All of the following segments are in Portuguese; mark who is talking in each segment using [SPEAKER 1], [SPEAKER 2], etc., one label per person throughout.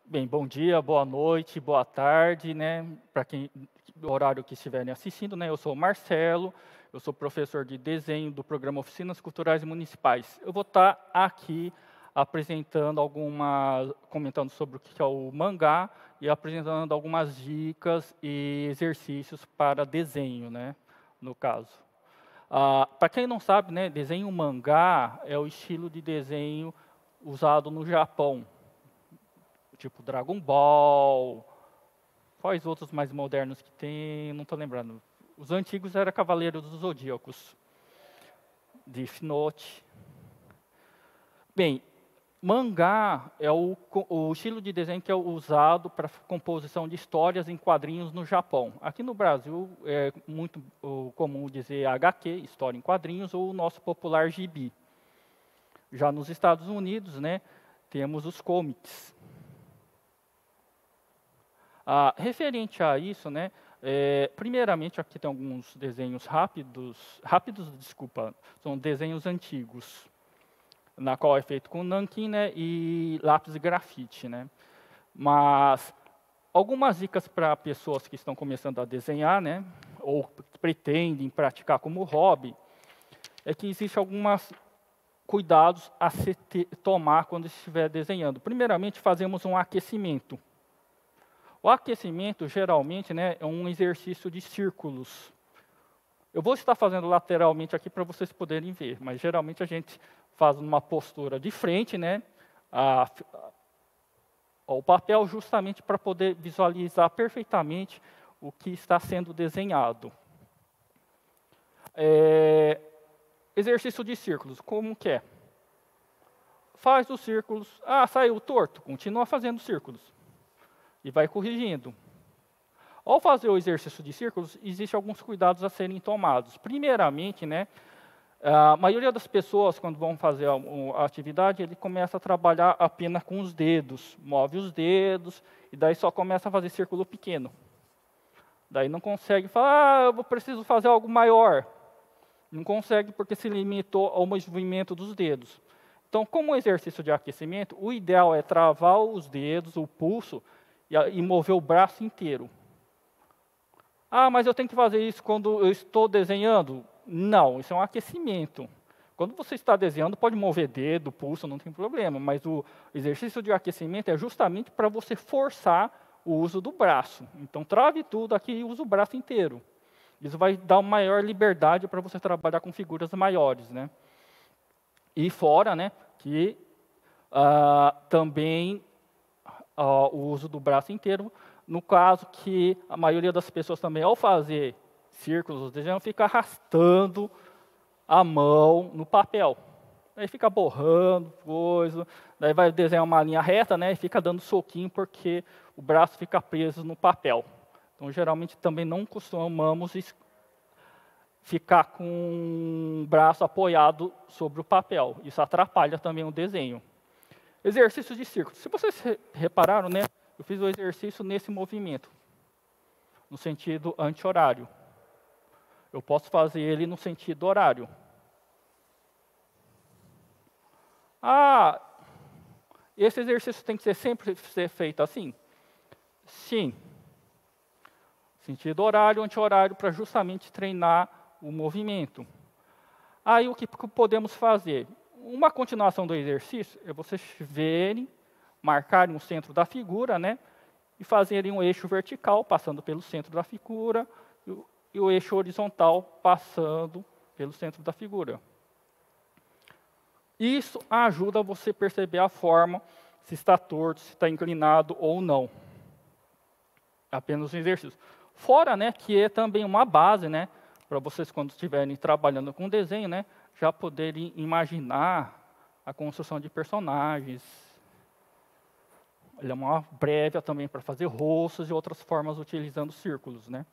[SPEAKER 1] Bem, bom dia, boa noite, boa tarde, né? Para quem o horário que estiverem assistindo, né? Eu sou o Marcelo, eu sou professor de desenho do programa Oficinas Culturais Municipais. Eu vou estar aqui apresentando comentando sobre o que é o mangá e apresentando algumas dicas e exercícios para desenho, né? No caso. Para quem não sabe, né? Desenho mangá é o estilo de desenho usado no Japão, tipo Dragon Ball. Quais outros mais modernos que tem? Não estou lembrando. Os antigos era Cavaleiros dos Zodíacos, Death Note. Bem, mangá é o estilo de desenho que é usado para composição de histórias em quadrinhos no Japão. Aqui no Brasil é muito comum dizer HQ, história em quadrinhos, ou o nosso popular gibi. Já nos Estados Unidos, né, temos os comics. Referente a isso, né, primeiramente aqui tem alguns desenhos desculpa, são desenhos antigos, na qual é feito com nanquim, né, e lápis e grafite, né. Mas algumas dicas para pessoas que estão começando a desenhar, né, ou pretendem praticar como hobby, é que existe alguns cuidados a se tomar quando estiver desenhando. Primeiramente, fazemos um aquecimento. O aquecimento, geralmente, né, é um exercício de círculos. Eu vou estar fazendo lateralmente aqui para vocês poderem ver, mas geralmente a gente faz uma postura de frente, né, ao papel, justamente para poder visualizar perfeitamente o que está sendo desenhado. Exercício de círculos, como que é? Faz os círculos, saiu torto, continua fazendo círculos. E vai corrigindo. Ao fazer o exercício de círculos, existem alguns cuidados a serem tomados. Primeiramente, né, a maioria das pessoas, quando vão fazer a atividade, ele começa a trabalhar apenas com os dedos, move os dedos, e daí só começa a fazer círculo pequeno. Daí não consegue falar, eu preciso fazer algo maior. Não consegue porque se limitou ao movimento dos dedos. Então, como exercício de aquecimento, o ideal é travar os dedos, o pulso, e mover o braço inteiro. Mas eu tenho que fazer isso quando eu estou desenhando? Não, isso é um aquecimento. Quando você está desenhando, pode mover dedo, pulso, não tem problema, mas o exercício de aquecimento é justamente para você forçar o uso do braço. Então, trave tudo aqui e use o braço inteiro. Isso vai dar uma maior liberdade para você trabalhar com figuras maiores, né? E fora, né, que também o uso do braço inteiro, no caso que a maioria das pessoas também, ao fazer círculos, desenham, fica arrastando a mão no papel. Aí fica borrando coisa, daí vai desenhar uma linha reta, né, e fica dando soquinho porque o braço fica preso no papel. Então, geralmente, também não costumamos ficar com o braço apoiado sobre o papel. Isso atrapalha também o desenho. Exercício de círculo. Se vocês repararam, né, eu fiz o exercício nesse movimento, no sentido anti-horário. Eu posso fazer ele no sentido horário. Esse exercício tem que sempre ser feito assim? Sim. Sentido horário, anti-horário, para justamente treinar o movimento. Aí o que podemos fazer? Uma continuação do exercício é vocês verem, marcarem o centro da figura, né, e fazerem um eixo vertical passando pelo centro da figura e o eixo horizontal passando pelo centro da figura. Isso ajuda você a perceber a forma, se está torto, se está inclinado ou não. Apenas um exercício. Fora, né, que é também uma base, né, para vocês, quando estiverem trabalhando com desenho, né, já poderem imaginar a construção de personagens. Ele é uma prévia também para fazer rostos e outras formas utilizando círculos, né.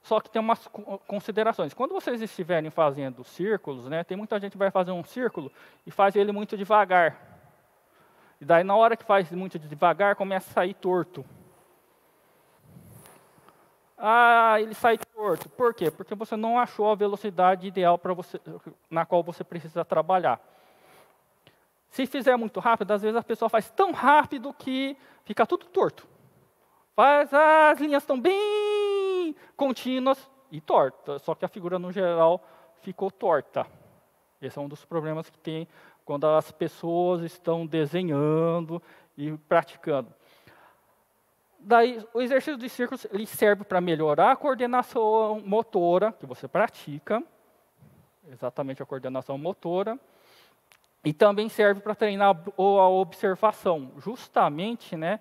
[SPEAKER 1] Só que tem umas considerações. Quando vocês estiverem fazendo círculos, né, tem muita gente que vai fazer um círculo e faz ele muito devagar. E daí, na hora que faz muito devagar, começa a sair torto. Ele sai torto. Por quê? Porque você não achou a velocidade ideal para você, na qual você precisa trabalhar. Se fizer muito rápido, às vezes a pessoa faz tão rápido que fica tudo torto. As linhas estão bem contínuas e tortas, só que a figura, no geral, ficou torta. Esse é um dos problemas que tem quando as pessoas estão desenhando e praticando. Daí, o exercício de círculos ele serve para melhorar a coordenação motora que você pratica, exatamente a coordenação motora, e também serve para treinar a observação, justamente, né,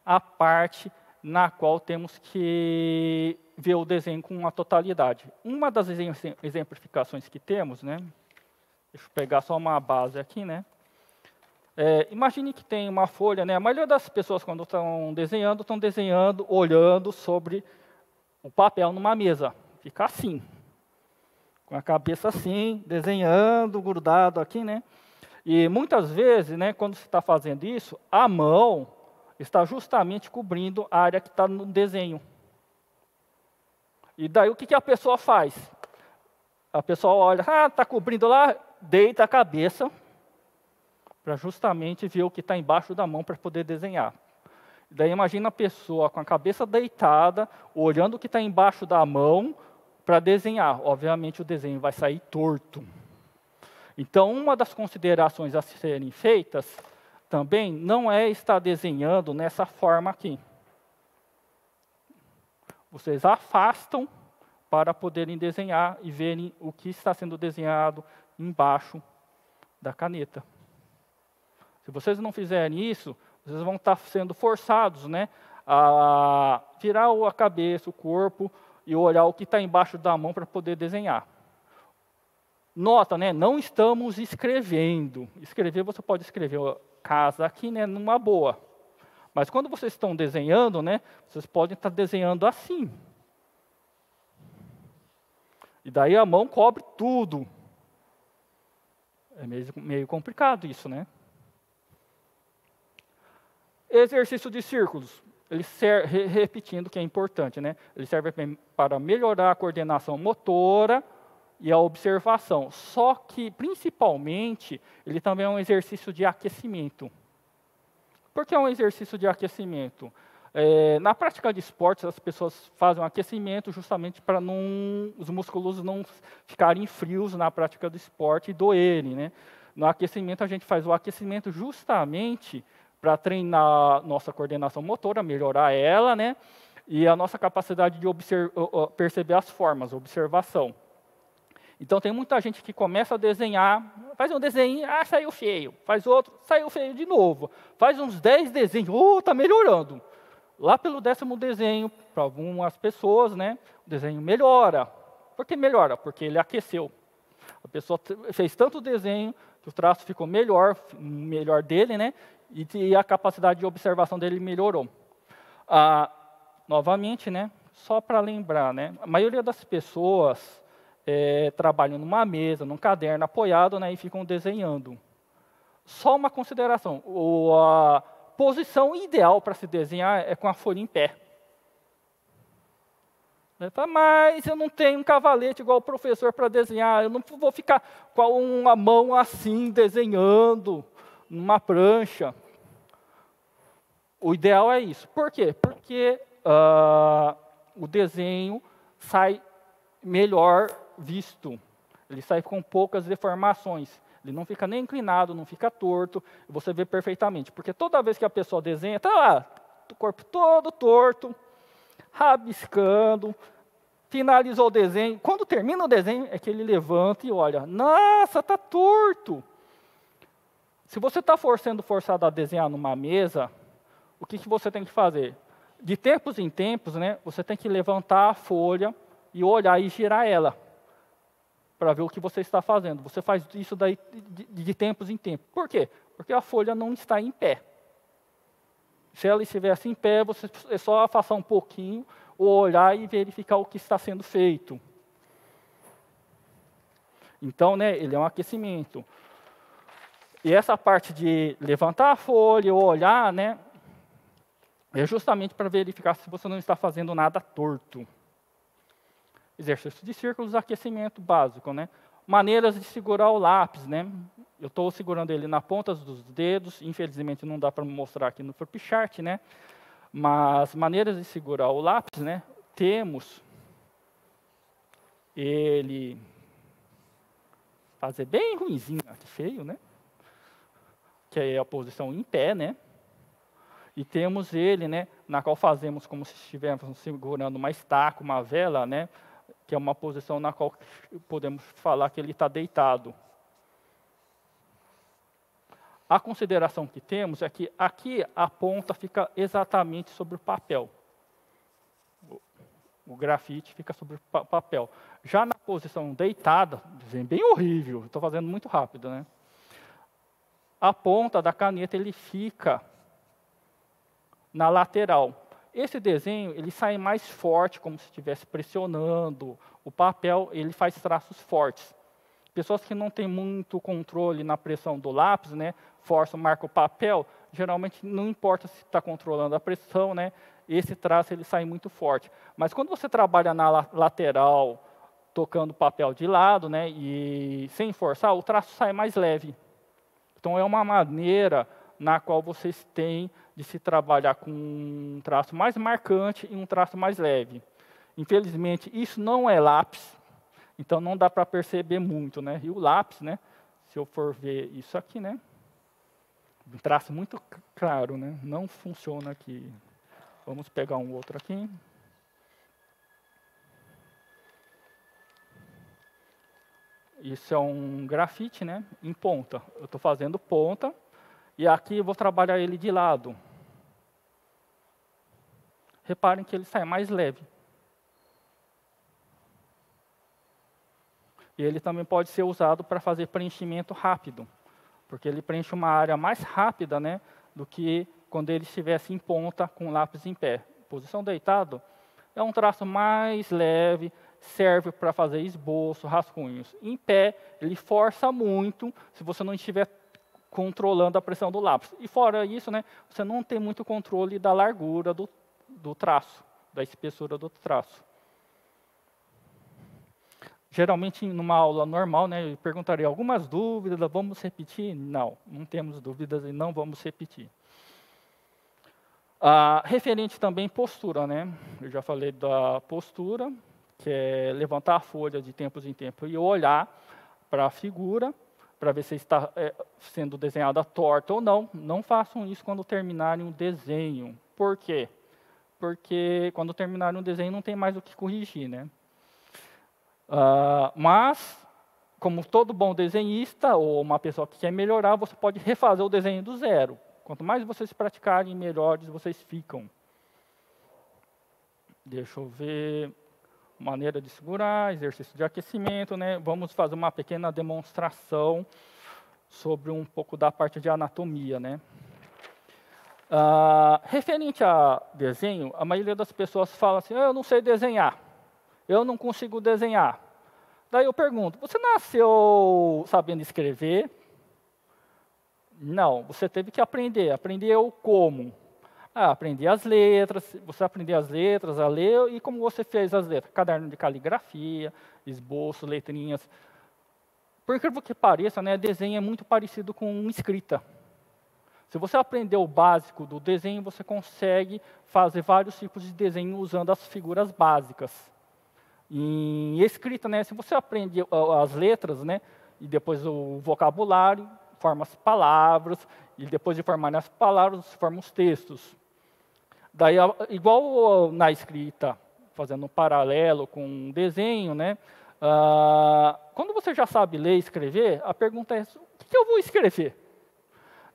[SPEAKER 1] a parte na qual temos que ver o desenho com a totalidade. Uma das exemplificações que temos, né, deixa eu pegar só uma base aqui, né, imagine que tem uma folha, né, a maioria das pessoas quando estão desenhando olhando sobre o papel numa mesa, fica assim, com a cabeça assim, desenhando, grudado aqui, né, e muitas vezes, né, quando você está fazendo isso, a mão está justamente cobrindo a área que está no desenho. E daí o que a pessoa faz? A pessoa olha, está cobrindo lá, deita a cabeça, para justamente ver o que está embaixo da mão para poder desenhar. E daí imagina a pessoa com a cabeça deitada, olhando o que está embaixo da mão para desenhar. Obviamente o desenho vai sair torto. Então, uma das considerações a serem feitas também não é estar desenhando nessa forma aqui. Vocês afastam para poderem desenhar e verem o que está sendo desenhado embaixo da caneta. Se vocês não fizerem isso, vocês vão estar sendo forçados, né, a virar a cabeça, o corpo e olhar o que está embaixo da mão para poder desenhar. Nota, né, não estamos escrevendo. Escrever, você pode escrever casa aqui, né, numa boa. Mas quando vocês estão desenhando, né, vocês podem estar desenhando assim. E daí a mão cobre tudo. É meio complicado isso, né? Exercício de círculos. Ele serve, repetindo que é importante, né? Ele serve para melhorar a coordenação motora e a observação. Só que, principalmente, ele também é um exercício de aquecimento. Por que é um exercício de aquecimento? Na prática de esportes, as pessoas fazem um aquecimento justamente para os músculos não ficarem frios na prática do esporte e doerem, né? No aquecimento, a gente faz o aquecimento justamente para treinar nossa coordenação motora, melhorar ela, né? E a nossa capacidade de perceber as formas, observação. Então, tem muita gente que começa a desenhar, faz um desenho, saiu feio. Faz outro, saiu feio de novo. Faz uns 10 desenhos, está melhorando. Lá pelo 10º desenho, para algumas pessoas, né, o desenho melhora. Por que melhora? Porque ele aqueceu. A pessoa fez tanto desenho que o traço ficou melhor dele, né, e a capacidade de observação dele melhorou. Novamente, né, só para lembrar, né, a maioria das pessoas trabalham numa mesa, num caderno apoiado, né, e ficam desenhando. Só uma consideração, a posição ideal para se desenhar é com a folha em pé. Mas eu não tenho um cavalete igual o professor para desenhar, eu não vou ficar com uma mão assim, desenhando, numa prancha. O ideal é isso. Por quê? Porque o desenho sai melhor visto. Ele sai com poucas deformações. Ele não fica nem inclinado, não fica torto. Você vê perfeitamente. Porque toda vez que a pessoa desenha, está lá, o corpo todo torto, rabiscando, finalizou o desenho. Quando termina o desenho, é que ele levanta e olha, nossa, está torto. Se você está forçado a desenhar numa mesa, o que você tem que fazer? De tempos em tempos, né, você tem que levantar a folha e olhar e girar ela, para ver o que você está fazendo. Você faz isso daí de tempos em tempos. Por quê? Porque a folha não está em pé. Se ela estivesse em pé, você é só afastar um pouquinho, ou olhar e verificar o que está sendo feito. Então, né, ele é um aquecimento. E essa parte de levantar a folha ou olhar, né, é justamente para verificar se você não está fazendo nada torto. Exercício de círculos, aquecimento básico, né? Maneiras de segurar o lápis, né? Eu estou segurando ele na ponta dos dedos, infelizmente não dá para mostrar aqui no flipchart, né? Mas maneiras de segurar o lápis, né? Temos ele fazer bem ruinzinho, feio, né? Que é a posição em pé, né? E temos ele, né? Na qual fazemos como se estivéssemos segurando uma estaca, uma vela, né? Que é uma posição na qual podemos falar que ele está deitado. A consideração que temos é que aqui a ponta fica exatamente sobre o papel. O grafite fica sobre o papel. Já na posição deitada, desenho bem horrível, estou fazendo muito rápido, né? A ponta da caneta ele fica na lateral. Esse desenho ele sai mais forte, como se estivesse pressionando o papel, ele faz traços fortes. Pessoas que não têm muito controle na pressão do lápis, né, forçam, marcam o papel, geralmente não importa se está controlando a pressão, né, esse traço ele sai muito forte. Mas quando você trabalha na lateral, tocando o papel de lado, né, e sem forçar, o traço sai mais leve. Então é uma maneira na qual vocês têm de se trabalhar com um traço mais marcante e um traço mais leve. Infelizmente, isso não é lápis, então não dá para perceber muito, né? E o lápis, né? Se eu for ver isso aqui, né? Um traço muito claro, né? Não funciona aqui. Vamos pegar um outro aqui. Isso é um grafite, né? Em ponta. Eu estou fazendo ponta e aqui eu vou trabalhar ele de lado. Reparem que ele sai mais leve. E ele também pode ser usado para fazer preenchimento rápido, porque ele preenche uma área mais rápida, né, do que quando ele estivesse em ponta com o lápis em pé. Posição deitado é um traço mais leve, serve para fazer esboço, rascunhos. Em pé, ele força muito se você não estiver controlando a pressão do lápis. E fora isso, né, você não tem muito controle da largura do traço, da espessura do traço. Geralmente, numa aula normal, né, eu perguntaria algumas dúvidas, vamos repetir? Não, não temos dúvidas e não vamos repetir. Referente também postura, né? Eu já falei da postura, que é levantar a folha de tempos em tempos e olhar para a figura, para ver se está sendo desenhada torta ou não. Não façam isso quando terminarem o desenho. Por quê? Porque quando terminarem o desenho não tem mais o que corrigir, né? Mas, como todo bom desenhista, ou uma pessoa que quer melhorar, você pode refazer o desenho do zero. Quanto mais vocês praticarem, melhores vocês ficam. Deixa eu ver. Maneira de segurar, exercício de aquecimento, né? Vamos fazer uma pequena demonstração sobre um pouco da parte de anatomia, né? Referente a desenho, a maioria das pessoas fala assim, eu não sei desenhar. Eu não consigo desenhar. Daí eu pergunto, você nasceu sabendo escrever? Não, você teve que aprender. Aprendeu como? Aprendi as letras, você aprendeu as letras, a ler, e como você fez as letras? Caderno de caligrafia, esboço, letrinhas. Por incrível que pareça, né, desenho é muito parecido com escrita. Se você aprender o básico do desenho, você consegue fazer vários tipos de desenho usando as figuras básicas. Em escrita, né, se você aprende as letras, né, e depois o vocabulário, forma as palavras, e depois de formar as palavras, forma os textos. Daí, igual na escrita, fazendo um paralelo com um desenho, né, quando você já sabe ler e escrever, a pergunta é, o que eu vou escrever?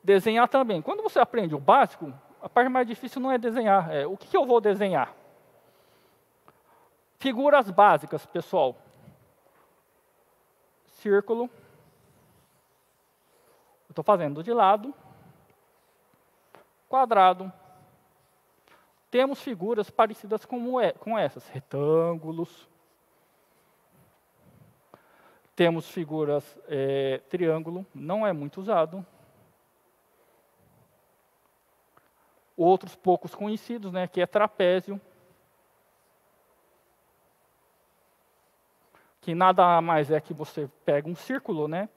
[SPEAKER 1] Desenhar também. Quando você aprende o básico, a parte mais difícil não é desenhar, é o que eu vou desenhar? Figuras básicas, pessoal. Círculo. Eu estou fazendo de lado. Quadrado. Temos figuras parecidas com essas. Retângulos. Temos figuras triângulo. Não é muito usado. Outros poucos conhecidos, né, que é trapézio. que nada mais é que você pega um círculo, né,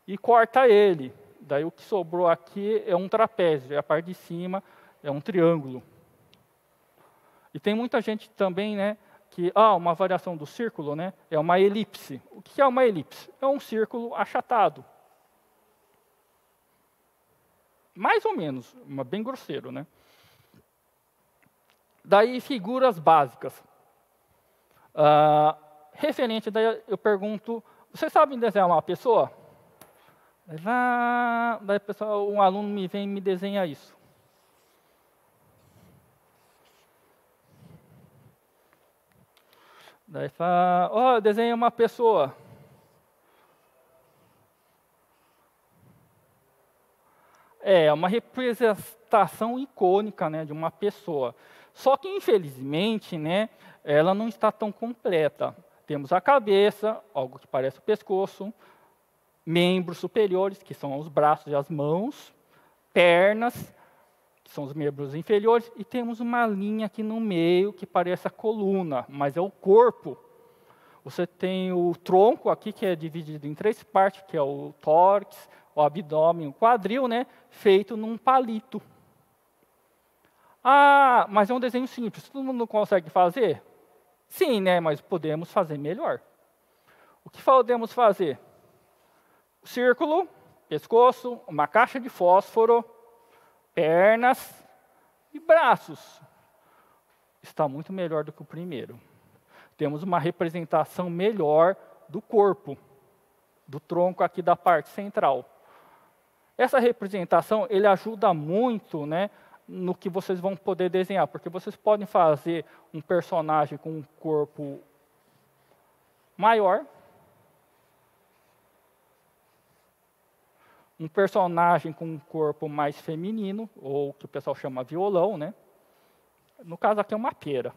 [SPEAKER 1] e corta ele. Daí o que sobrou aqui é um trapézio, e a parte de cima é um triângulo. E tem muita gente também, né, que uma variação do círculo, né, é uma elipse. O que é uma elipse? É um círculo achatado. Mais ou menos, bem grosseiro, né? Daí, figuras básicas. Referente, daí eu pergunto, vocês sabem desenhar uma pessoa? Daí um aluno me vem e me desenha isso. Daí fala, eu desenhei uma pessoa. É uma representação icônica, né, de uma pessoa. Só que, infelizmente, né, ela não está tão completa. Temos a cabeça, algo que parece o pescoço, membros superiores, que são os braços e as mãos, pernas, que são os membros inferiores, e temos uma linha aqui no meio, que parece a coluna, mas é o corpo. Você tem o tronco aqui, que é dividido em 3 partes, que é o tórax, o abdômen, o quadril, né, feito num palito. Mas é um desenho simples, todo mundo consegue fazer? Sim, né, mas podemos fazer melhor. O que podemos fazer? Círculo, pescoço, uma caixa de fósforo, pernas e braços. Está muito melhor do que o primeiro. Temos uma representação melhor do corpo, do tronco aqui da parte central. Essa representação, ele ajuda muito, né, no que vocês vão poder desenhar, porque vocês podem fazer um personagem com um corpo maior, um personagem com um corpo mais feminino, ou que o pessoal chama violão, né? No caso aqui é uma pera.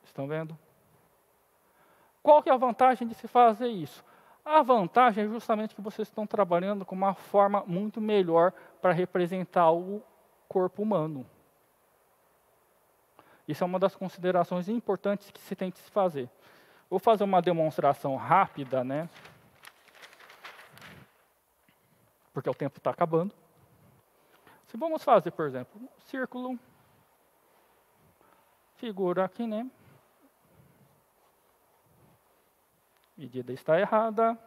[SPEAKER 1] Estão vendo? Qual que é a vantagem de se fazer isso? A vantagem é justamente que vocês estão trabalhando com uma forma muito melhor para representar o corpo humano. Isso é uma das considerações importantes que se tem que se fazer. Vou fazer uma demonstração rápida, né? Porque o tempo está acabando. Se vamos fazer, por exemplo, um círculo, figura aqui, né? Medida está errada.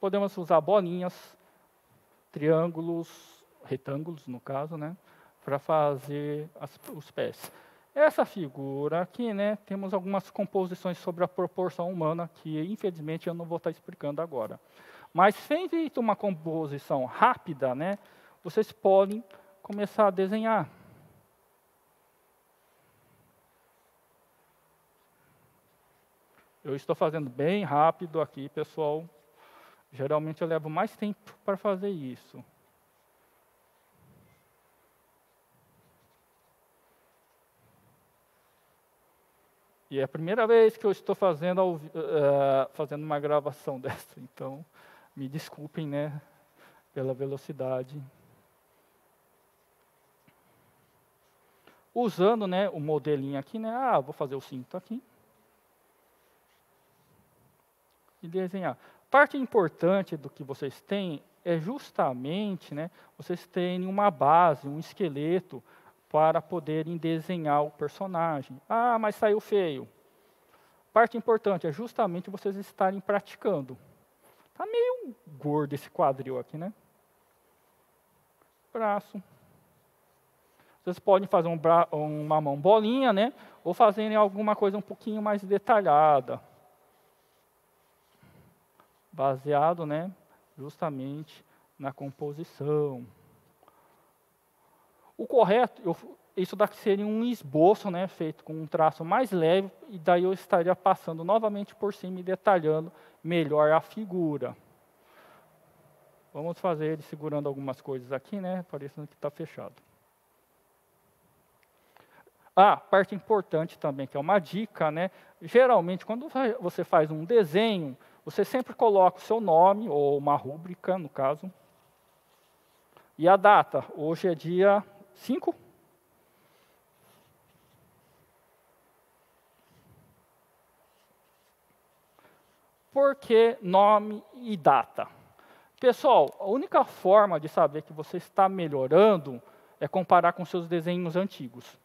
[SPEAKER 1] Podemos usar bolinhas, triângulos, retângulos, no caso, né, para fazer os pés. Essa figura aqui, né, temos algumas composições sobre a proporção humana, que infelizmente eu não vou estar explicando agora. Mas, feita uma composição rápida, né, vocês podem começar a desenhar. Eu estou fazendo bem rápido aqui, pessoal. Geralmente eu levo mais tempo para fazer isso. E é a primeira vez que eu estou fazendo uma gravação dessa, então me desculpem, né, pela velocidade. Usando, né, o modelinho aqui, né, vou fazer o cinto aqui. E desenhar. Parte importante do que vocês têm é justamente, né, vocês terem uma base, um esqueleto, para poderem desenhar o personagem. Mas saiu feio. Parte importante é justamente vocês estarem praticando. Está meio gordo esse quadril aqui, né? Braço. Vocês podem fazer uma mão bolinha, né? Ou fazerem alguma coisa um pouquinho mais detalhada. Baseado, né, justamente na composição. O correto, isso daqui seria um esboço, né, feito com um traço mais leve, e daí eu estaria passando novamente por cima e detalhando melhor a figura. Vamos fazer ele segurando algumas coisas aqui, né, parecendo que está fechado. Parte importante também, que é uma dica, né, geralmente quando você faz um desenho, você sempre coloca o seu nome, ou uma rúbrica, no caso, e a data. Hoje é dia 5 Por que nome e data? Pessoal, a única forma de saber que você está melhorando é comparar com seus desenhos antigos.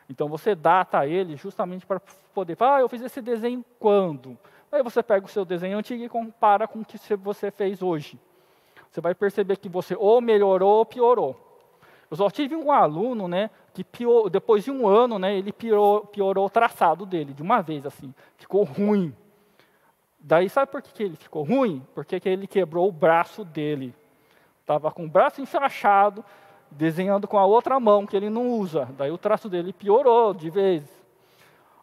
[SPEAKER 1] Então, você data ele justamente para poder falar, eu fiz esse desenho quando? Aí você pega o seu desenho antigo e compara com o que você fez hoje. Você vai perceber que você ou melhorou ou piorou. Eu só tive um aluno, né, que depois de um ano, né, ele piorou o traçado dele, de uma vez, assim, ficou ruim. Daí, sabe por que ele ficou ruim? Porque ele quebrou o braço dele. Estava com o braço enfaixado, desenhando com a outra mão, que ele não usa. Daí o traço dele piorou de vez.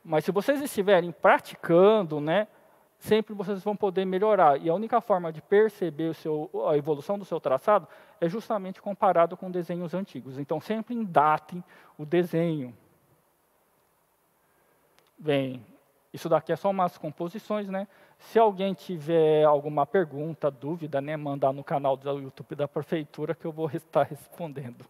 [SPEAKER 1] Mas se vocês estiverem praticando, né, sempre vocês vão poder melhorar. E a única forma de perceber a evolução do seu traçado é justamente comparado com desenhos antigos. Então, sempre datem o desenho. Bem, isso daqui é só umas composições, né? Se alguém tiver alguma pergunta, dúvida, né, mandar no canal do YouTube da Prefeitura que eu vou estar respondendo.